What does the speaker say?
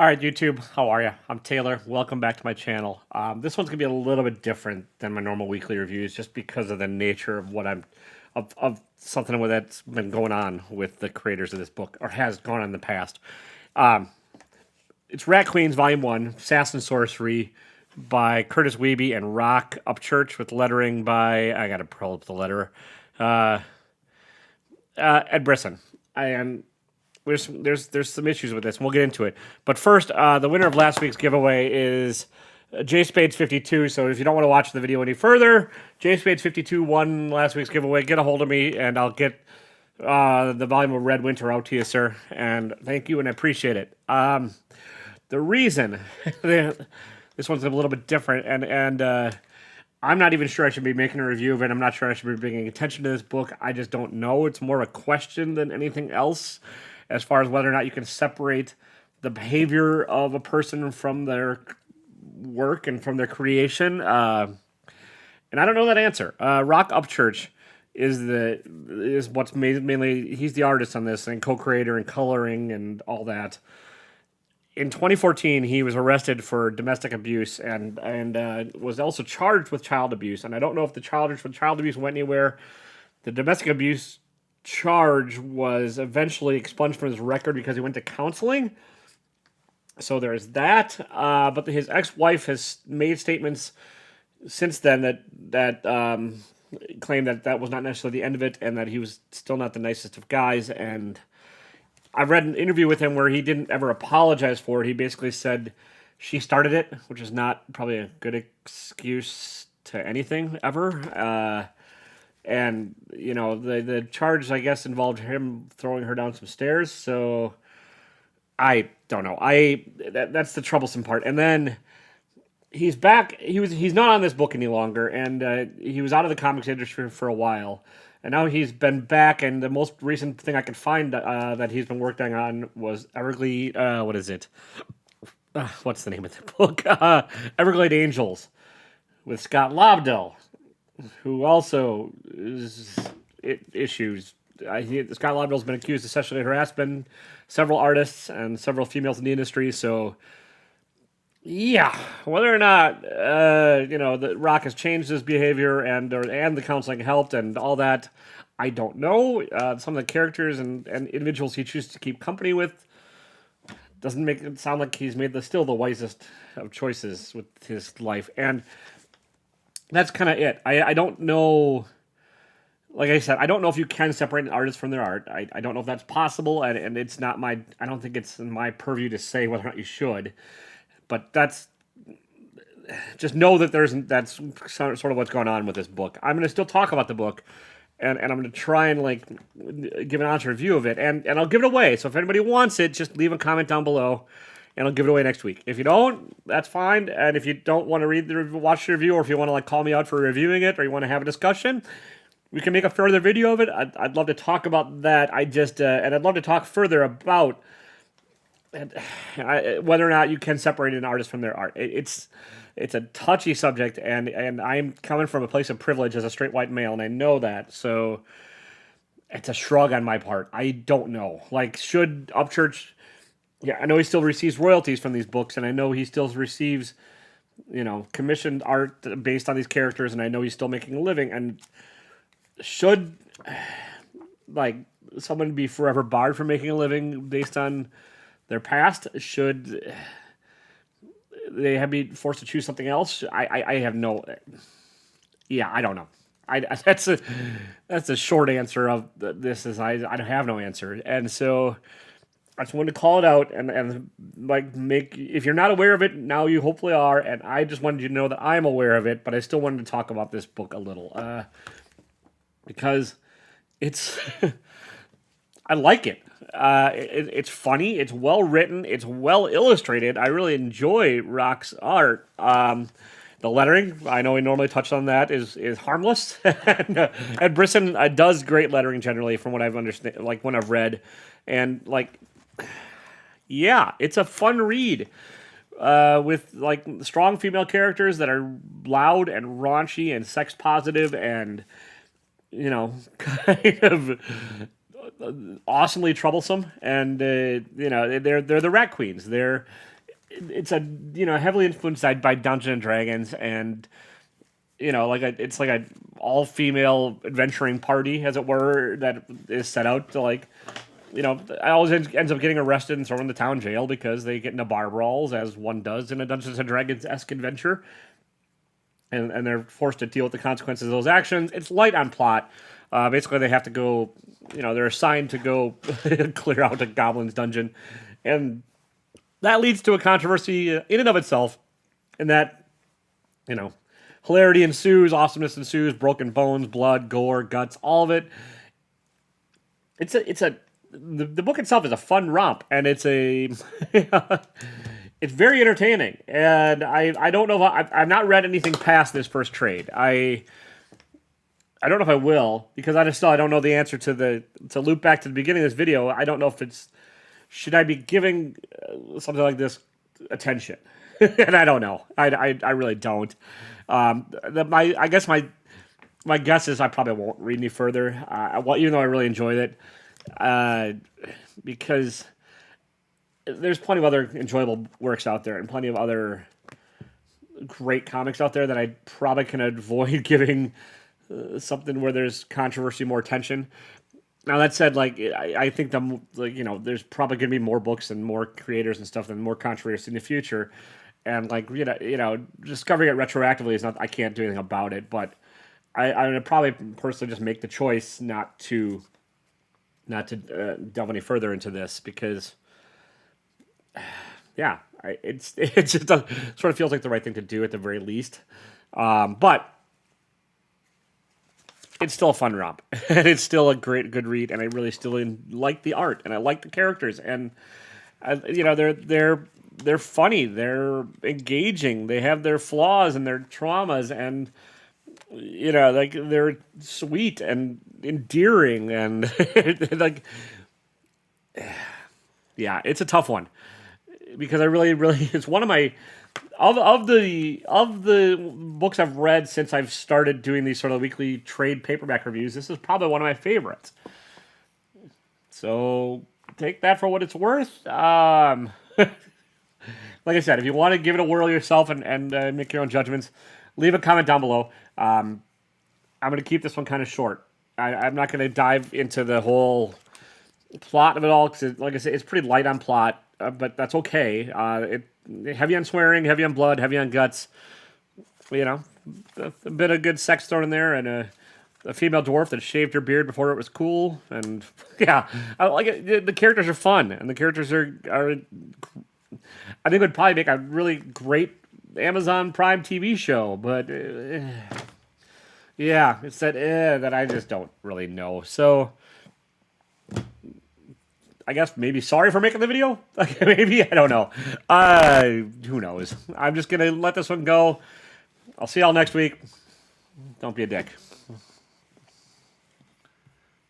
All right, YouTube, how are you? I'm Taylor. Welcome back to my channel. This one's gonna be a little bit different than my normal weekly reviews, just because of the nature of what of something that's been going on with the creators of this book, or has gone on in the past. It's Rat Queens Volume One, Sass and Sorcery, by Curtis Wiebe and Rock Upchurch, with lettering by I gotta pull up the letterer, Ed Brisson. And there's some issues with this, and we'll get into it. But first, the winner of last week's giveaway is J Spades 52. So if you don't want to watch the video any further, J Spades 52 won last week's giveaway. Get a hold of me, and I'll get the volume of Red Winter out to you, sir. And thank you, and I appreciate it. The reason this one's a little bit different, and I'm not even sure I should be making a review of it. I'm not sure I should be bringing attention to this book. I just don't know. It's more a question than anything else, as far as whether or not you can separate the behavior of a person from their work and from their creation. And I don't know that answer. Rock Upchurch is what's mainly, he's the artist on this and co-creator and coloring and all that. In 2014, he was arrested for domestic abuse and was also charged with child abuse. And I don't know if the charge with child abuse went anywhere. The domestic abuse charge was eventually expunged from his record because he went to counseling. So there's that. But his ex-wife has made statements since then that claim that was not necessarily the end of it, and that he was still not the nicest of guys. And I've read an interview with him where he didn't ever apologize for it. He basically said she started it, which is not probably a good excuse to anything ever. And, you know, the charge, I guess, involved him throwing her down some stairs. So I don't know. That's the troublesome part. And then he's back. He's not on this book any longer, and he was out of the comics industry for a while. And now he's been back, and the most recent thing I could find that he's been working on was Everglade. What is it? What's the name of the book? Everglade Angels, with Scott Lobdell, who also is issues. Scott Lobdell's been accused of sexually harassing several artists and several females in the industry. So, yeah, whether or not the Rock has changed his behavior and the counseling helped and all that, I don't know. Some of the characters and individuals he chooses to keep company with doesn't make it sound like he's made still the wisest of choices with his life. And that's kind of it. I don't know. Like I said, I don't know if you can separate an artist from their art. I don't know if that's possible, and it's not my. I don't think it's in my purview to say whether or not you should. But that's just know that that's sort of what's going on with this book. I'm going to still talk about the book, and I'm going to try and give an honest review of it, and I'll give it away. So if anybody wants it, just leave a comment down below, and I'll give it away next week. If you don't, that's fine. And if you don't want to watch the review, or if you want to call me out for reviewing it, or you want to have a discussion, we can make a further video of it. I'd love to talk about that. And I'd love to talk further about whether or not you can separate an artist from their art. It's a touchy subject, and I'm coming from a place of privilege as a straight white male, and I know that. So it's a shrug on my part. I don't know. Should Upchurch? Yeah, I know he still receives royalties from these books, and I know he still receives, commissioned art based on these characters, and I know he's still making a living. And should someone be forever barred from making a living based on their past? Should they be forced to choose something else? I have no. Yeah, I don't know. That's a short answer of this. I don't have no answer, and so I just wanted to call it out and make. If you're not aware of it now, you hopefully are, and I just wanted you to know that I'm aware of it. But I still wanted to talk about this book a little because it's. I like it. It's funny. It's well written. It's well illustrated. I really enjoy Rock's art. The lettering, I know we normally touch on that, is harmless. And Brisson does great lettering generally, from what I've understand, when I've read, and yeah, it's a fun read. With strong female characters that are loud and raunchy and sex positive and kind of awesomely troublesome, and they're the rat queens. They're it's a heavily influenced by Dungeons and Dragons, and it's like a all female adventuring party, as it were, that is set out to I always ends up getting arrested and thrown in the town jail because they get into bar brawls, as one does in a Dungeons and Dragons esque adventure, and they're forced to deal with the consequences of those actions. It's light on plot. Basically, they have to go. They're assigned to go clear out a goblin's dungeon, and that leads to a controversy in and of itself. In that, hilarity ensues, awesomeness ensues, broken bones, blood, gore, guts, all of it. The book itself is a fun romp, and it's it's very entertaining. And I don't know if I've not read anything past this first trade. I don't know if I will, because I don't know the answer to loop back to the beginning of this video. I don't know if should I be giving something like this attention, and I don't know. I really don't. I guess my guess is I probably won't read any further. Even though I really enjoyed it. Because there's plenty of other enjoyable works out there and plenty of other great comics out there that I probably can avoid giving something where there's controversy, more tension. Now that said, I think there's probably going to be more books and more creators and stuff and more controversy in the future, and discovering it retroactively is not. I can't do anything about it, but I'm gonna probably personally just make the choice not to delve any further into this because, yeah, it's just sort of feels like the right thing to do at the very least. But it's still a fun romp, and it's still a good read, and I really still like the art, and I like the characters, and they're funny, they're engaging, they have their flaws and their traumas, and they're sweet and endearing, and yeah, it's a tough one because I really it's one of my of the books I've read since I've started doing these sort of weekly trade paperback reviews. This is probably one of my favorites. So take that for what it's worth. Like I said, if you want to give it a whirl yourself and make your own judgments, leave a comment down below. I'm going to keep this one kind of short. I'm not going to dive into the whole plot of it all because, like I said, it's pretty light on plot, but that's okay. Heavy on swearing, heavy on blood, heavy on guts. A bit of good sex thrown in there, and a female dwarf that shaved her beard before it was cool. And yeah, I like it. The characters are fun, and the characters are I think would probably make a really great Amazon Prime TV show, but yeah, it's that I just don't really know. So I guess maybe sorry for making the video. Maybe, I don't know. Who knows? I'm just gonna let this one go. I'll see y'all next week. Don't be a dick.